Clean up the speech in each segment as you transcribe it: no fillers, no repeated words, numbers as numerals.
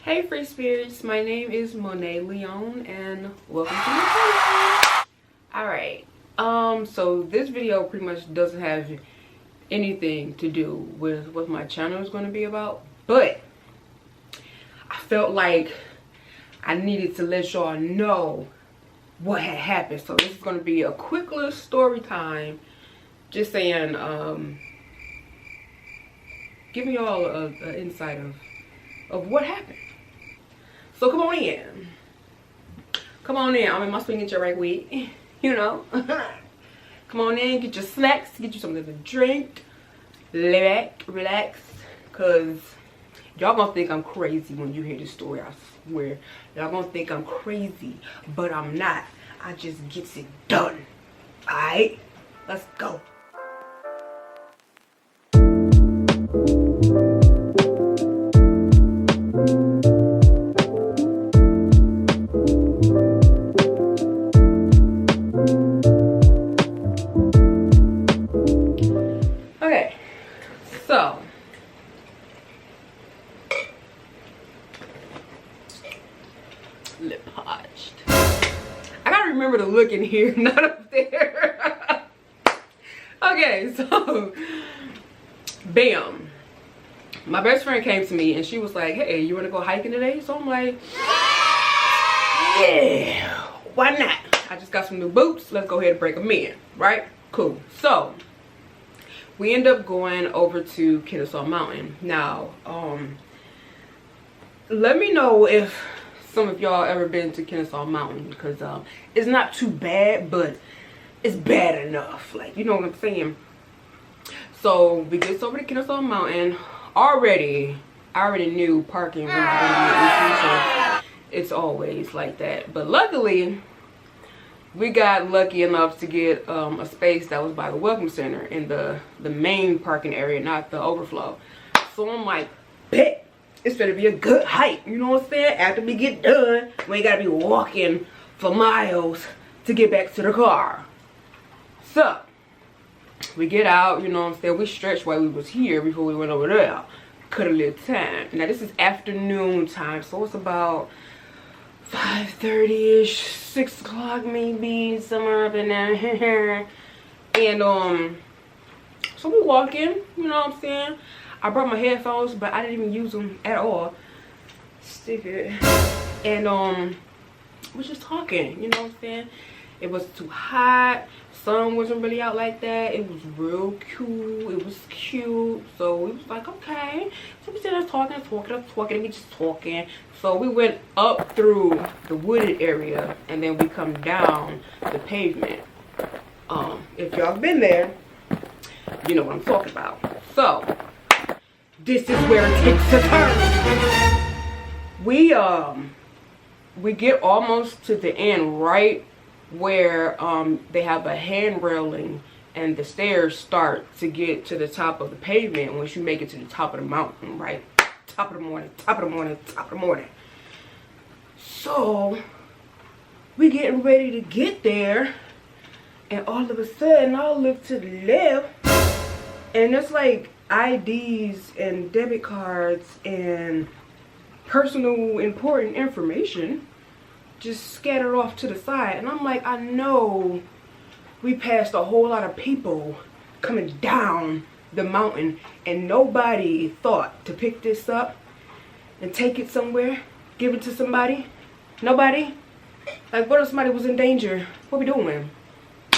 Hey free spirits, my name is Monet Leon and welcome to the channel. Alright, so this video pretty much doesn't have anything to do with what my channel is going to be about, but I felt like I needed to let y'all know what had happened. So this is going to be a quick little story time, just saying, giving y'all an insight of what happened. So come on in. Come on in. I'm in my swinging chair right quick. You know. Come on in, get your snacks, get you something to drink. Lay back, relax. Cause y'all gonna think I'm crazy when you hear this story, I swear. Y'all gonna think I'm crazy, but I'm not. I just gets it done. Alright? Let's go. So, lip parched. I gotta remember to look in here, not up there. Okay, so, bam. My best friend came to me and she was like, hey, you wanna go hiking today? So I'm like, yeah, why not? I just got some new boots. Let's go ahead and break them in, right? Cool. So, we end up going over to Kennesaw Mountain. Now, let me know if some of y'all ever been to Kennesaw Mountain, because it's not too bad, but it's bad enough. Like, you know what I'm saying? So we get over to Kennesaw Mountain. I already knew parking was going to be an issue, so it's always like that. But luckily, we got lucky enough to get a space that was by the welcome center in the main parking area, not the overflow. So I'm like, bet, it's gonna be a good hike, you know what I'm saying? After we get done, we ain't gotta be walking for miles to get back to the car. So, we get out, you know what I'm saying? We stretched while we was here before we went over there. Cut a little time. Now this is afternoon time, so it's about 5:30ish, 6 o'clock maybe, somewhere up in there. And so we walk in, you know what I'm saying? I brought my headphones, but I didn't even use them at all. Stick it. And we're just talking, you know what I'm saying? It was too hot, sun wasn't really out like that. It was real cool, it was cute. So we was like, okay. So we started talking, and we just talking. So we went up through the wooded area and then we come down the pavement. If y'all been there, you know what I'm talking about. So this is where it takes a turn. We get almost to the end, right where they have a hand railing and the stairs start to get to the top of the pavement. Once you make it to the top of the mountain, right? Top of the morning, top of the morning, top of the morning. So we getting ready to get there, and all of a sudden I look to the left and it's like IDs and debit cards and personal important information just scattered off to the side. And I'm like, I know we passed a whole lot of people coming down the mountain and nobody thought to pick this up and take it somewhere, give it to somebody. Nobody. Like, what if somebody was in danger? What we doing?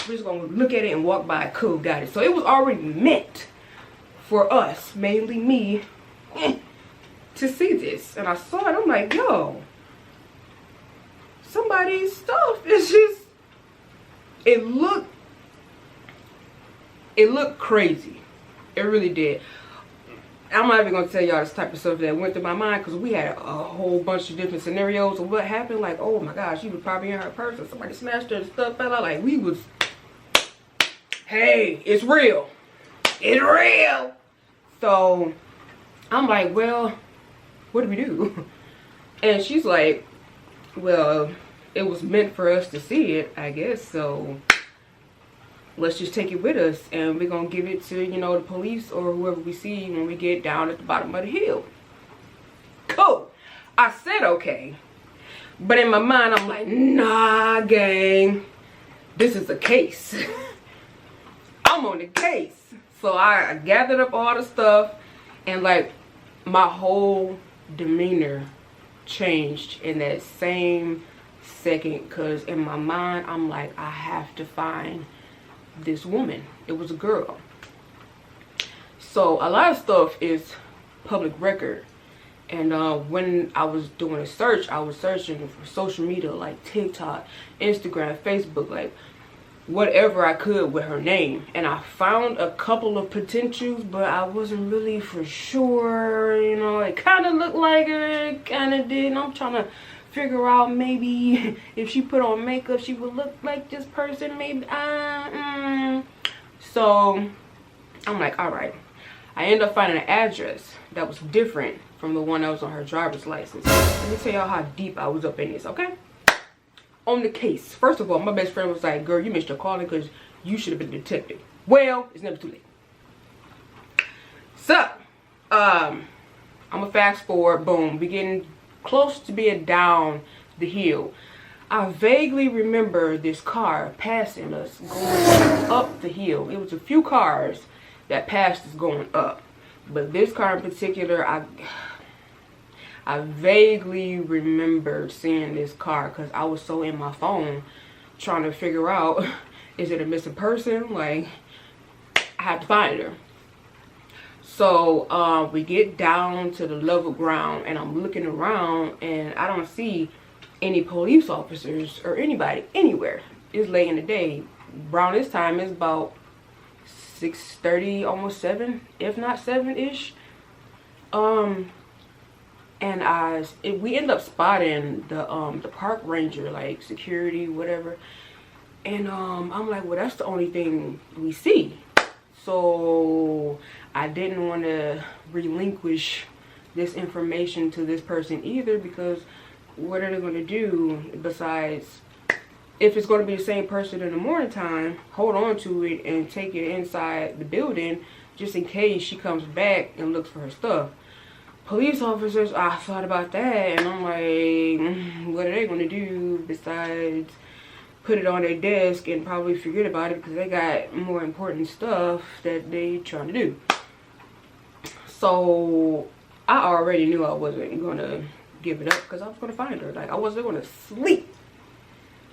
We're just gonna look at it and walk by. Cool, got it. So it was already meant for us, mainly me, to see this. And I saw it, I'm like, yo, somebody's stuff is just, it looked crazy. It really did. I'm not even gonna tell y'all this type of stuff that went through my mind, because we had a whole bunch of different scenarios of what happened. Like, oh my gosh, she was probably in her purse and somebody smashed her and stuff fell out. Like, we was, hey, it's real. It's real. So I'm like, well, what do we do? And she's like, well, it was meant for us to see it, I guess, so let's just take it with us, and we're gonna give it to, you know, the police or whoever we see when we get down at the bottom of the hill. Cool. I said okay, but in my mind I'm like, nah, gang, this is a case. I'm on the case. So I gathered up all the stuff, and like my whole demeanor changed in that same second, because in my mind I'm like, I have to find this woman. It was a girl. So a lot of stuff is public record, and when I was doing a search, I was searching for social media like TikTok, Instagram, Facebook, like whatever I could with her name, and I found a couple of potentials, but I wasn't really for sure. You know, it kind of looked like her, it kind of didn't. I'm trying to figure out maybe if she put on makeup she would look like this person, maybe. So I'm like, all right. I ended up finding an address that was different from the one that was on her driver's license. Let me tell y'all how deep I was up in this, okay? On the case. First of all, my best friend was like, girl, you missed your calling because you should have been a detective. Well, it's never too late. So, I'm gonna fast forward. Boom. We getting close to being down the hill. I vaguely remember this car passing us going up the hill. It was a few cars that passed us going up, but this car in particular, I vaguely remember seeing this car because I was so in my phone trying to figure out, is it a missing person? Like, I had to find her. So we get down to the level ground, and I'm looking around, and I don't see any police officers or anybody anywhere. It's late in the day. Around this time, it's about 6:30, almost 7, if not 7-ish. And we end up spotting the park ranger, like security, whatever. And I'm like, well, that's the only thing we see. So I didn't want to relinquish this information to this person either, because what are they going to do besides, if it's going to be the same person in the morning time, hold on to it and take it inside the building just in case she comes back and looks for her stuff. Police officers, I thought about that, and I'm like, what are they going to do besides put it on their desk and probably forget about it because they got more important stuff that they trying to do. So I already knew I wasn't going to give it up because I was going to find her. Like, I wasn't going to sleep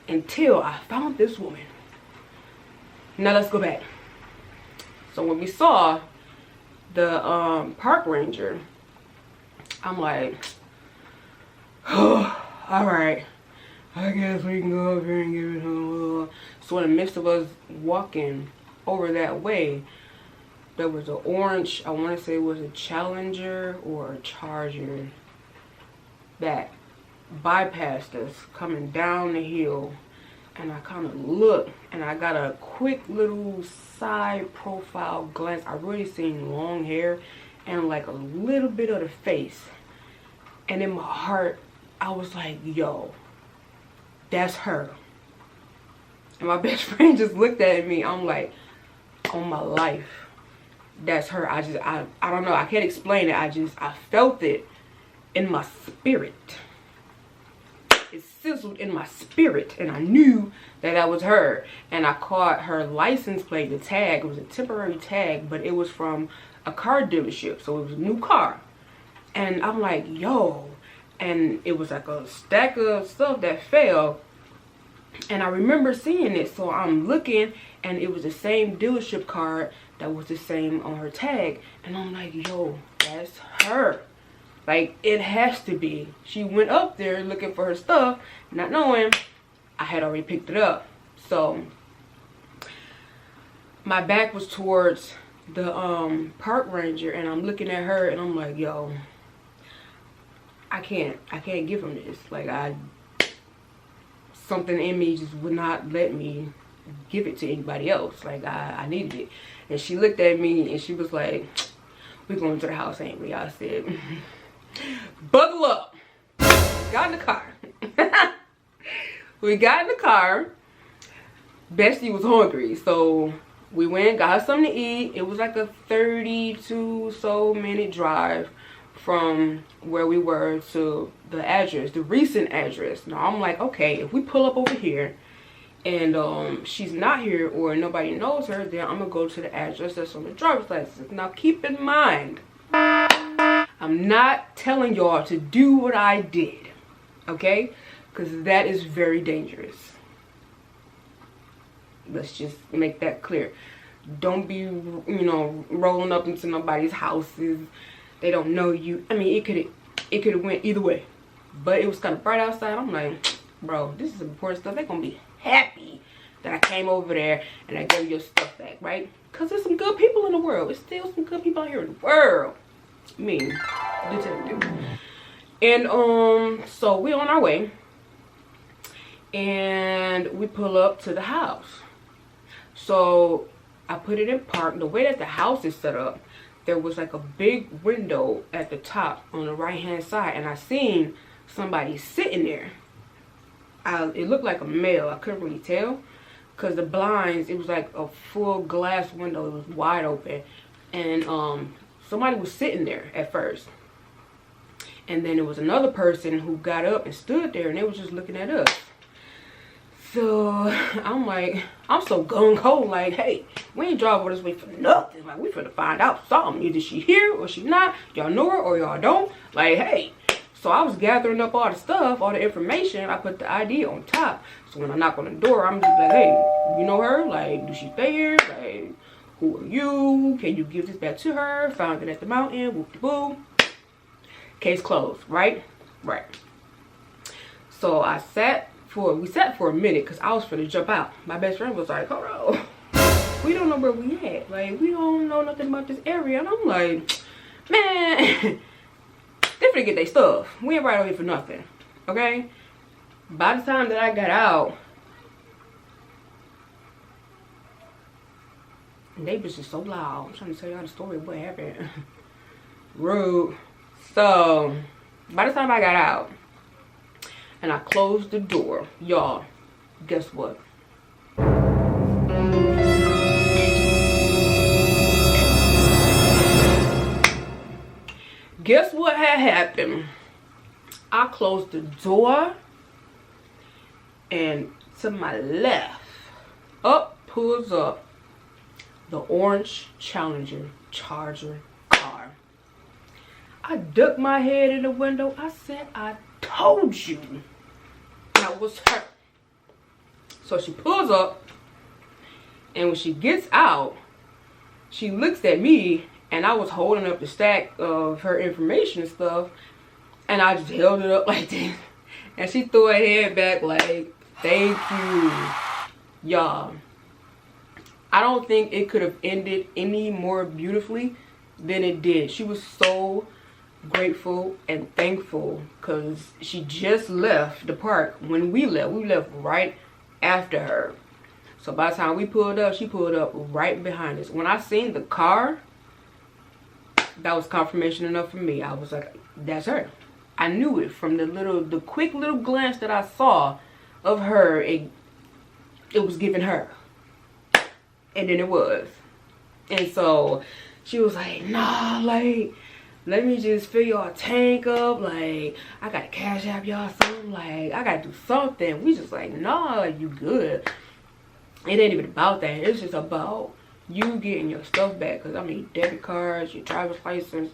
until I found this woman. Now let's go back. So when we saw the park ranger, I'm like, oh, all right, I guess we can go up here and give it a little. So in the midst of us walking over that way, there was an orange, I want to say it was a Challenger or a Charger, that bypassed us coming down the hill. And I kind of looked, and I got a quick little side profile glance. I really seen long hair and like a little bit of the face. And in my heart, I was like, yo, that's her. And my best friend just looked at me. I'm like, on my life, that's her. I don't know. I can't explain it. I felt it in my spirit. It sizzled in my spirit, and I knew that was her. And I caught her license plate, the tag. It was a temporary tag, but it was from a car dealership, so it was a new car. And I'm like, yo, and it was like a stack of stuff that fell, and I remember seeing it. So I'm looking, and it was the same dealership card that was the same on her tag, and I'm like, yo, that's her. Like, it has to be. She went up there looking for her stuff, not knowing I had already picked it up. So my back was towards the park ranger, and I'm looking at her, and I'm like, yo, I can't give him this. Like, something in me just would not let me give it to anybody else. Like, I needed it. And she looked at me, and she was like, we're going to the house, ain't we? I said, buckle up. Got in the car. We got in the car. Bestie was hungry, so we went, got her something to eat. It was like a 32 so minute drive from where we were to the address, the recent address. Now I'm like, okay, if we pull up over here and she's not here or nobody knows her, then I'm gonna go to the address that's on the driver's license. Now keep in mind, I'm not telling y'all to do what I did, okay? Because that is very dangerous. Let's just make that clear. Don't be, you know, rolling up into nobody's houses. They don't know you. I mean, it could have went either way. But it was kind of bright outside. I'm like, bro, this is important stuff. They're gonna be happy that I came over there and I gave your stuff back, right? Because there's some good people in the world. There's still some good people out here in the world. Me, detective. And so we on our way, and we pull up to the house. So I put it in park. The way that the house is set up, there was like a big window at the top on the right hand side, and I seen somebody sitting there. It looked like a male. I couldn't really tell because the blinds, it was like a full glass window. It was wide open, and somebody was sitting there at first, and then there was another person who got up and stood there, and they was just looking at us. So I'm like, I'm so gung-ho, like, hey, we ain't drive over this way for nothing. Like, we finna find out something. Either she here or she not. Y'all know her or y'all don't. Like, hey. So I was gathering up all the stuff, all the information. I put the ID on top. So when I knock on the door, I'm just like, hey, you know her? Like, does she stay here? Like, who are you? Can you give this back to her? Found it at the mountain. Whoop-de-boo. Case closed, right? Right. So we sat for a minute because I was finna jump out. My best friend was like, hold on, we don't know where we at. Like, we don't know nothing about this area. And I'm like, man, they finna get their stuff. We ain't right over here for nothing, okay? By the time that I got out, they bitch is so loud. I'm trying to tell y'all the story of what happened. Rude. So, by the time I got out, and I closed the door, y'all, guess what? Guess what had happened? I closed the door, and to my left, pulls up the orange Challenger Charger car. I ducked my head in the window. I said, I told you that was her. So she pulls up, and when she gets out, she looks at me, and I was holding up the stack of her information and stuff, and I just held it up like this, and she threw her head back like, thank you. Y'all, I don't think it could have ended any more beautifully than it did. She was so grateful and thankful because she just left the park when we left right after her. So by the time we pulled up, she pulled up right behind us. When I seen the car, that was confirmation enough for me. I was like, that's her. I knew it from the quick little glance that I saw of her. It was giving her, and then it was. And so she was like, nah, like, let me just fill y'all tank up. Like, I gotta cash app y'all something. Like, I gotta do something. We just like, nah, like, you good. It ain't even about that. It's just about you getting your stuff back. Because, I mean, debit cards, your driver's license,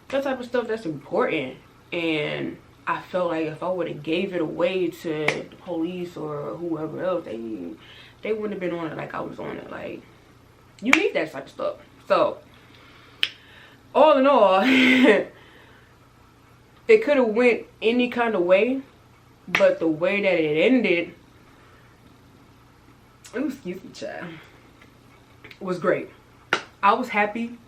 that type of stuff, that's important. And I felt like if I would have gave it away to the police or whoever else, they wouldn't have been on it like I was on it. Like, you need that type of stuff. So, all in all, it could have went any kind of way, but the way that it ended, excuse me, child, was great. I was happy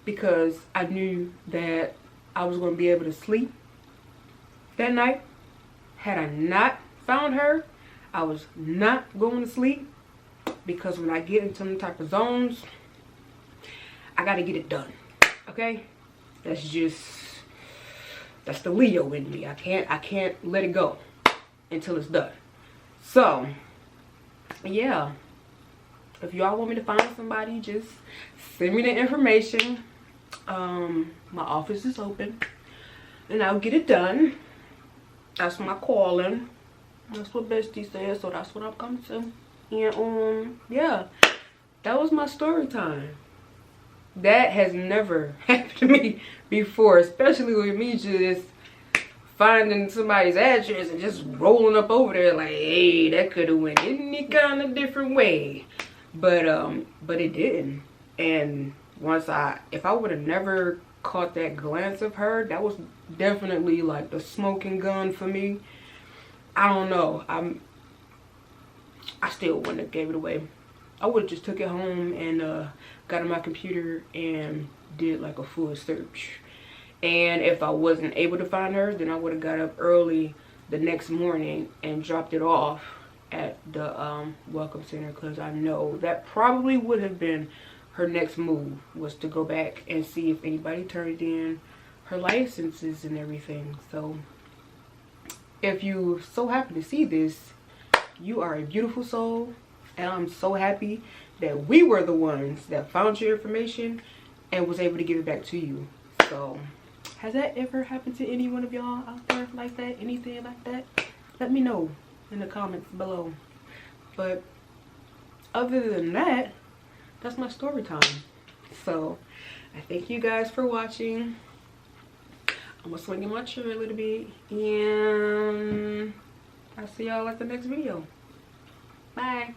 because I knew that I was going to be able to sleep that night. Had I not found her, I was not going to sleep because when I get into some type of zones, I got to get it done. Okay, that's the Leo in me. I can't let it go until it's done. So yeah, if y'all want me to find somebody, just send me the information. My office is open. and I'll get it done. That's my calling. That's what bestie said, so that's what I'm coming to. And yeah, that was my story time. That has never happened to me before, especially with me just finding somebody's address and just rolling up over there like, hey, that could have went any kind of different way. But it didn't. And if I would have never caught that glance of her, that was definitely like the smoking gun for me. I don't know. I still wouldn't have gave it away. I would have just took it home and got on my computer and did like a full search. And if I wasn't able to find her, then I would have got up early the next morning and dropped it off at the welcome center, because I know that probably would have been her next move, was to go back and see if anybody turned in her licenses and everything. So if you so happen to see this, you are a beautiful soul, and I'm so happy that we were the ones that found your information and was able to give it back to you. So has that ever happened to any one of y'all out there like that? Anything like that? Let me know in the comments below. But other than that, that's my story time. So I thank you guys for watching. I'm gonna swing in my chair a little bit, and I'll see y'all at the next video. Bye.